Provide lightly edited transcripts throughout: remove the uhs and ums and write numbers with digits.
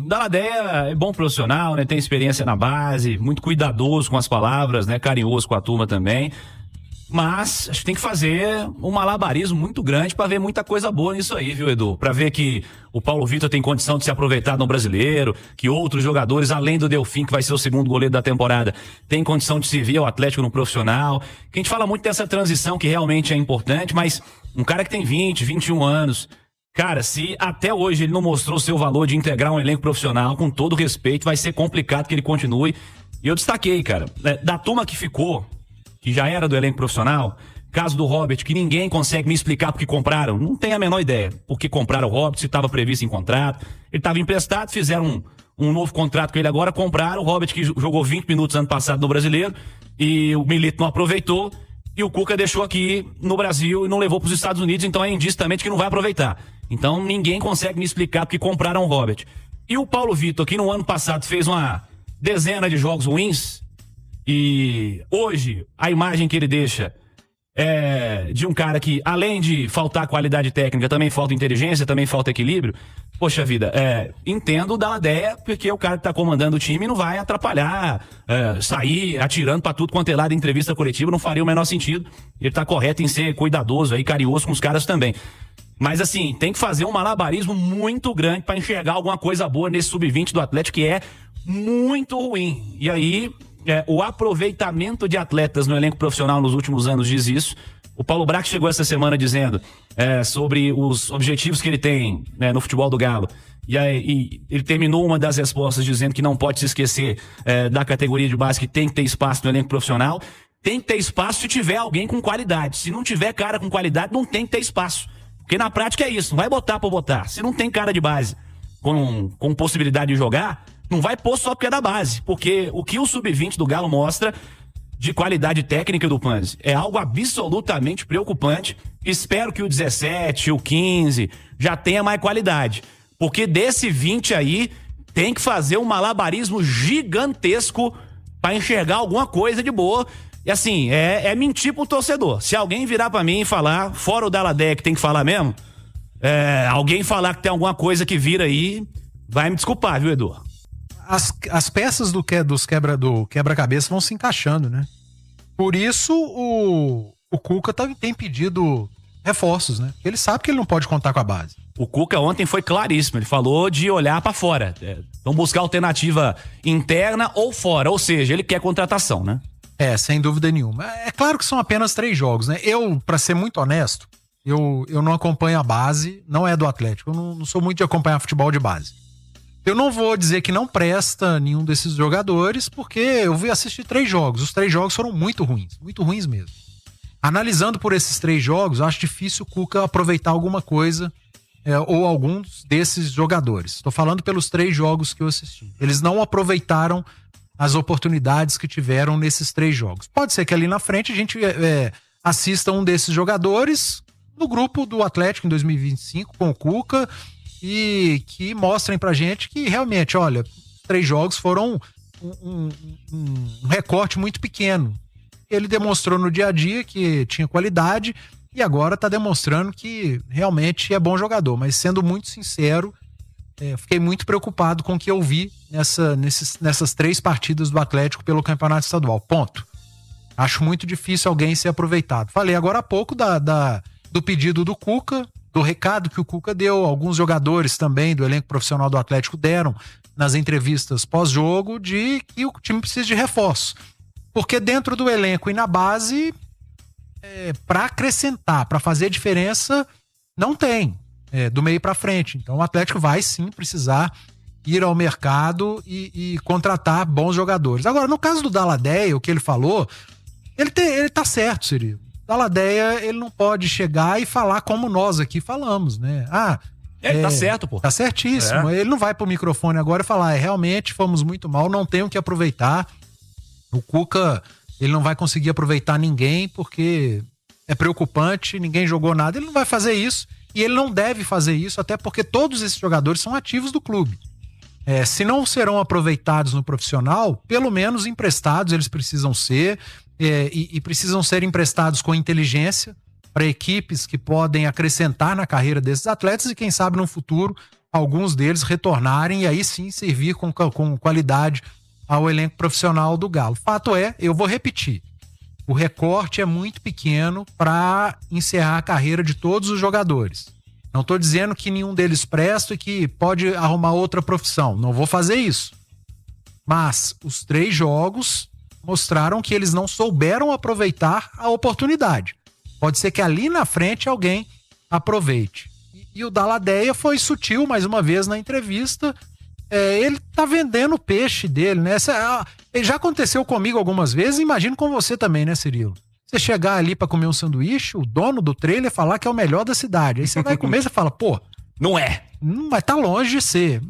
Daladeia é bom profissional, né? Tem experiência na base, muito cuidadoso com as palavras, né? Carinhoso com a turma também. Mas acho que tem que fazer um malabarismo muito grande para ver muita coisa boa nisso aí, viu, Edu? Para ver que o Paulo Vitor tem condição de se aproveitar no Brasileiro, que outros jogadores, além do Delfim, que vai ser o segundo goleiro da temporada, tem condição de servir ao Atlético no profissional. Que a gente fala muito dessa transição que realmente é importante, mas um cara que tem 20, 21 anos, cara, se até hoje ele não mostrou o seu valor de integrar um elenco profissional, com todo respeito, vai ser complicado que ele continue. E eu destaquei, cara, da turma que ficou, que já era do elenco profissional, caso do Robert, que ninguém consegue me explicar porque compraram, não tem a menor ideia porque compraram o Robert, se estava previsto em contrato, ele estava emprestado, fizeram um novo contrato com ele agora, compraram o Robert, que jogou 20 minutos ano passado no Brasileiro, e o Milito não aproveitou, e o Cuca deixou aqui no Brasil e não levou para os Estados Unidos, então é indício também de que não vai aproveitar. Então ninguém consegue me explicar porque compraram o Robert. E o Paulo Vitor, que no ano passado fez uma dezena de jogos ruins, e hoje a imagem que ele deixa é de um cara que, além de faltar qualidade técnica, também falta inteligência, também falta equilíbrio. Poxa vida, entendo o Daladeia, porque o cara que tá comandando o time não vai atrapalhar, sair atirando pra tudo quanto é lado em entrevista coletiva, não faria o menor sentido. Ele tá correto em ser cuidadoso aí, carinhoso com os caras também. Mas assim, tem que fazer um malabarismo muito grande pra enxergar alguma coisa boa nesse sub-20 do Atlético, que é muito ruim. E aí, o aproveitamento de atletas no elenco profissional nos últimos anos diz isso. O Paulo Brax chegou essa semana dizendo sobre os objetivos que ele tem, né, no futebol do Galo. E ele terminou uma das respostas dizendo que não pode se esquecer da categoria de base, que tem que ter espaço no elenco profissional. Tem que ter espaço se tiver alguém com qualidade. Se não tiver cara com qualidade, não tem que ter espaço. Porque na prática é isso, não vai botar por botar. Se não tem cara de base com possibilidade de jogar, não vai pôr só porque é da base. Porque o que o sub-20 do Galo mostra de qualidade técnica do Panzi é algo absolutamente preocupante. Espero que o 17, o 15 já tenha mais qualidade. Porque desse 20 aí tem que fazer um malabarismo gigantesco para enxergar alguma coisa de boa. E assim, é mentir pro torcedor. Se alguém virar pra mim e falar, fora o Daladeia que tem que falar mesmo, alguém falar que tem alguma coisa que vira aí, vai me desculpar, viu, Edu? As peças do quebra-cabeça vão se encaixando, né? Por isso o Cuca tem pedido reforços, né? Ele sabe que ele não pode contar com a base. O Cuca ontem foi claríssimo, ele falou de olhar pra fora. Vamos buscar alternativa interna ou fora, ou seja, ele quer contratação, né? Sem dúvida nenhuma. É claro que são apenas 3 jogos, né? Eu, pra ser muito honesto, eu não acompanho a base, não é do Atlético, eu não sou muito de acompanhar futebol de base. Eu não vou dizer que não presta nenhum desses jogadores, porque eu vi assistir 3 jogos. Os 3 jogos foram muito ruins mesmo. Analisando por esses 3 jogos, eu acho difícil o Cuca aproveitar alguma coisa ou alguns desses jogadores. Estou falando pelos 3 jogos que eu assisti. Eles não aproveitaram as oportunidades que tiveram nesses 3 jogos. Pode ser que ali na frente a gente assista um desses jogadores no grupo do Atlético em 2025 com o Cuca, e que mostrem pra gente que realmente, olha, 3 jogos foram um recorte muito pequeno. Ele demonstrou no dia a dia que tinha qualidade e agora tá demonstrando que realmente é bom jogador. Mas sendo muito sincero, fiquei muito preocupado com o que eu vi nessas 3 partidas do Atlético pelo Campeonato Estadual. Ponto. Acho muito difícil alguém ser aproveitado. Falei agora há pouco do pedido do Cuca, do recado que o Cuca deu, alguns jogadores também do elenco profissional do Atlético deram nas entrevistas pós-jogo, de que o time precisa de reforço. Porque dentro do elenco e na base, para acrescentar, para fazer diferença, não tem, do meio para frente. Então o Atlético vai sim precisar ir ao mercado e contratar bons jogadores. Agora, no caso do Daladeia, o que ele falou, ele tá certo, Cirilo. Daladeia, ele não pode chegar e falar como nós aqui falamos, né? Tá certo, pô. Tá certíssimo. Ele não vai pro microfone agora e falar, realmente fomos muito mal, não tenho que aproveitar. O Cuca, ele não vai conseguir aproveitar ninguém porque é preocupante, ninguém jogou nada. Ele não vai fazer isso e ele não deve fazer isso, até porque todos esses jogadores são ativos do clube. Se não serão aproveitados no profissional, pelo menos emprestados eles precisam ser, e precisam ser emprestados com inteligência para equipes que podem acrescentar na carreira desses atletas e quem sabe no futuro alguns deles retornarem e aí sim servir com qualidade ao elenco profissional do Galo. Fato é, eu vou repetir, o recorte é muito pequeno para encerrar a carreira de todos os jogadores. Não estou dizendo que nenhum deles presta e que pode arrumar outra profissão. Não vou fazer isso. Mas os 3 jogos mostraram que eles não souberam aproveitar a oportunidade. Pode ser que ali na frente alguém aproveite. E o Dalladéia foi sutil mais uma vez na entrevista. Ele tá vendendo o peixe dele, né? Já aconteceu comigo algumas vezes, imagino com você também, né, Cirilo? Você chegar ali pra comer um sanduíche, o dono do trailer falar que é o melhor da cidade. Aí você vai comer e você fala, pô... Não é. Mas tá longe de ser.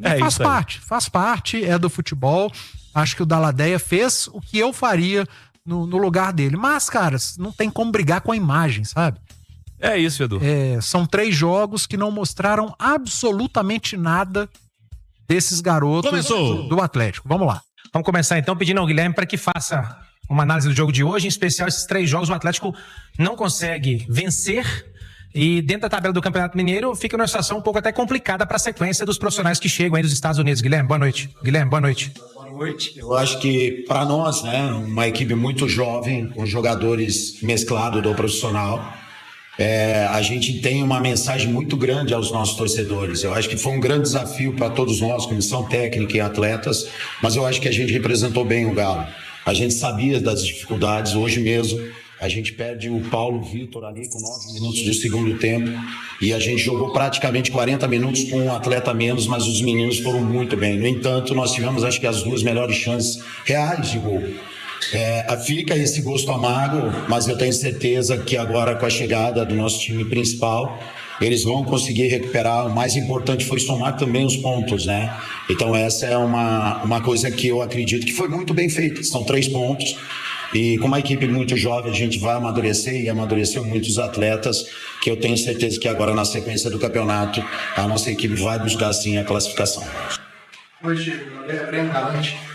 Faz parte, é do futebol. Acho que o Dalladéia fez o que eu faria no lugar dele. Mas, cara, não tem como brigar com a imagem, sabe? É isso, Edu. São 3 jogos que não mostraram absolutamente nada desses garotos do Atlético. Vamos lá. Vamos começar então pedindo ao Guilherme para que faça uma análise do jogo de hoje, em especial esses 3 jogos o Atlético não consegue vencer e dentro da tabela do Campeonato Mineiro fica numa situação um pouco até complicada para a sequência dos profissionais que chegam aí dos Estados Unidos. Guilherme, boa noite. Boa noite. Eu acho que para nós, né, uma equipe muito jovem, com jogadores mesclados do profissional, a gente tem uma mensagem muito grande aos nossos torcedores. Eu acho que foi um grande desafio para todos nós, comissão técnica e atletas, mas eu acho que a gente representou bem o Galo. A gente sabia das dificuldades. Hoje mesmo a gente perde o Paulo Vitor ali com 9 minutos do segundo tempo e a gente jogou praticamente 40 minutos com um atleta a menos, mas os meninos foram muito bem. No entanto, nós tivemos acho que as 2 melhores chances reais de gol. Fica esse gosto amargo, mas eu tenho certeza que agora com a chegada do nosso time principal eles vão conseguir recuperar. O mais importante foi somar também os pontos, né? Então essa é uma coisa que eu acredito que foi muito bem feita. São 3 pontos e com uma equipe muito jovem a gente vai amadurecer e amadureceu muitos atletas que eu tenho certeza que agora na sequência do campeonato a nossa equipe vai buscar sim a classificação. Hoje,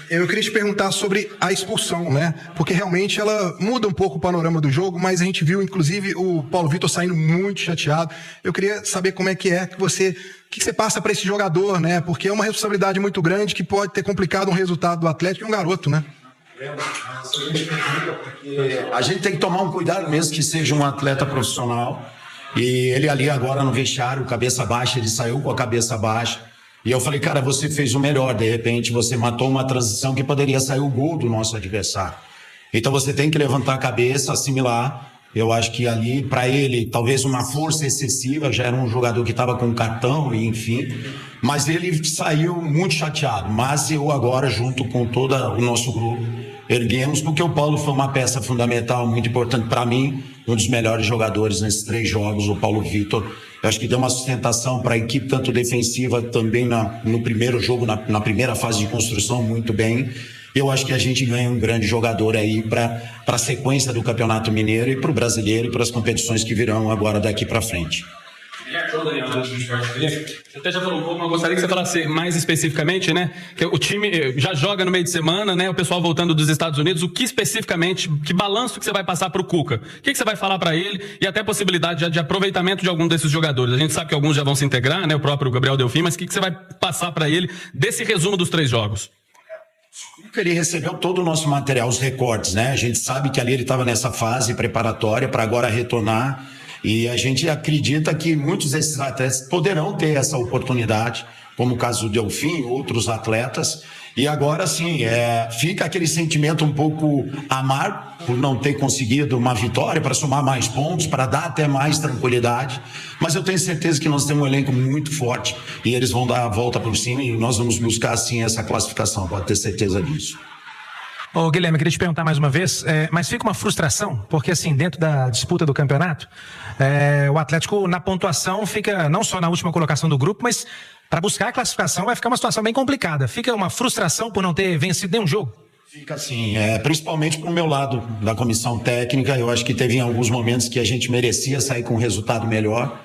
eu queria te perguntar sobre a expulsão, né? Porque realmente ela muda um pouco o panorama do jogo, mas a gente viu, inclusive, o Paulo Vitor saindo muito chateado. Eu queria saber como é que você passa para esse jogador, né? Porque é uma responsabilidade muito grande que pode ter complicado um resultado do Atlético e um garoto, né? A gente tem que tomar um cuidado mesmo que seja um atleta profissional. E ele ali agora no vestiário, cabeça baixa, ele saiu com a cabeça baixa. E eu falei, cara, você fez o melhor. De repente você matou uma transição que poderia sair o gol do nosso adversário. Então você tem que levantar a cabeça, assimilar. Eu acho que ali, para ele, talvez uma força excessiva. Já era um jogador que estava com cartão e enfim. Mas ele saiu muito chateado. Mas eu agora, junto com todo o nosso grupo, erguemos, porque o Paulo foi uma peça fundamental, muito importante para mim. Um dos melhores jogadores nesses 3 jogos, o Paulo Vitor. Eu acho que deu uma sustentação para a equipe, tanto defensiva, também no primeiro jogo, na primeira fase de construção, muito bem. Eu acho que a gente ganha um grande jogador aí para a sequência do Campeonato Mineiro e para o Brasileiro e para as competições que virão agora daqui para frente. Você até já falou um pouco, mas eu gostaria que você falasse mais especificamente, né? Que o time já joga no meio de semana, né? O pessoal voltando dos Estados Unidos. O que especificamente, que balanço que você vai passar para o Cuca? O que você vai falar para ele? E até a possibilidade de aproveitamento de algum desses jogadores. A gente sabe que alguns já vão se integrar, né? O próprio Gabriel Delfim, mas o que você vai passar para ele desse resumo dos 3 jogos? Ele recebeu todo o nosso material, os recortes, né? A gente sabe que ali ele estava nessa fase preparatória para agora retornar. E a gente acredita que muitos desses atletas poderão ter essa oportunidade, como o caso do Delfim, outros atletas. E agora sim, fica aquele sentimento um pouco amargo por não ter conseguido uma vitória para somar mais pontos, para dar até mais tranquilidade. Mas eu tenho certeza que nós temos um elenco muito forte e eles vão dar a volta por cima e nós vamos buscar sim essa classificação, pode ter certeza disso. Ô Guilherme, eu queria te perguntar mais uma vez, mas fica uma frustração, porque assim, dentro da disputa do campeonato, o Atlético na pontuação fica não só na última colocação do grupo, mas para buscar a classificação vai ficar uma situação bem complicada. Fica uma frustração por não ter vencido nenhum jogo? Fica assim, principalmente pro meu lado da comissão técnica, eu acho que teve em alguns momentos que a gente merecia sair com um resultado melhor.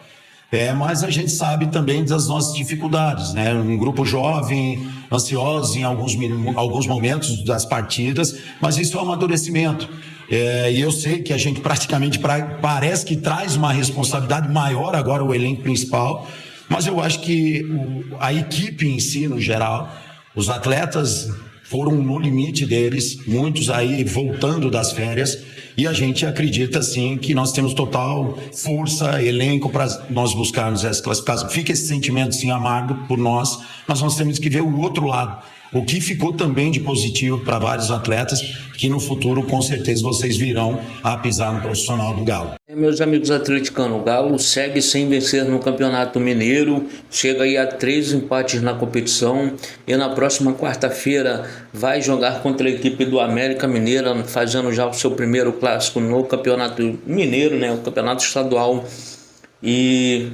Mas a gente sabe também das nossas dificuldades, né? Um grupo jovem, ansioso em alguns momentos das partidas, mas isso é um amadurecimento. E eu sei que a gente praticamente parece que traz uma responsabilidade maior agora o elenco principal, Mas eu acho que a equipe em si, no geral, os atletas foram no limite deles, muitos aí voltando das férias, e a gente acredita sim que nós temos total força, elenco para nós buscarmos essa classificação. Fica esse sentimento sim amargo por nós, mas nós temos que ver o outro lado. O que ficou também de positivo para vários atletas, que no futuro com certeza vocês virão a pisar no profissional do Galo. Meus amigos atleticanos, o Galo segue sem vencer no Campeonato Mineiro, chega aí a 3 empates na competição e na próxima quarta-feira vai jogar contra a equipe do América Mineira, fazendo já o seu primeiro clássico no Campeonato Mineiro, né, o Campeonato Estadual, e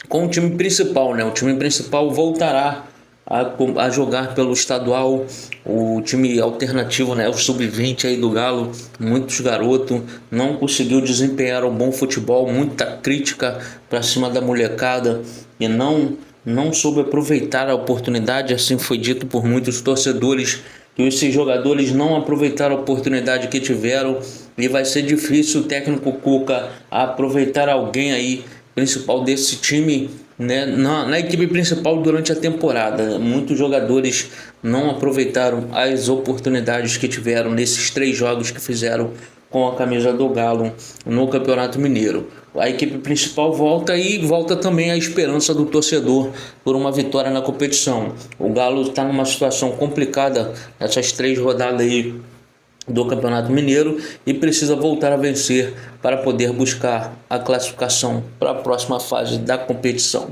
com o time principal, né, o time principal voltará a jogar pelo estadual, o time alternativo, né, o sub-20 aí do Galo, muitos garotos, não conseguiu desempenhar um bom futebol, muita crítica para cima da molecada e não soube aproveitar a oportunidade, assim foi dito por muitos torcedores, que esses jogadores não aproveitaram a oportunidade que tiveram e vai ser difícil o técnico Cuca aproveitar alguém aí principal desse time, né, na equipe principal durante a temporada. Muitos jogadores não aproveitaram as oportunidades que tiveram nesses 3 jogos que fizeram com a camisa do Galo no Campeonato Mineiro. A equipe principal volta e volta também a esperança do torcedor por uma vitória na competição. O Galo está numa situação complicada nessas 3 rodadas aí do Campeonato Mineiro e precisa voltar a vencer para poder buscar a classificação para a próxima fase da competição.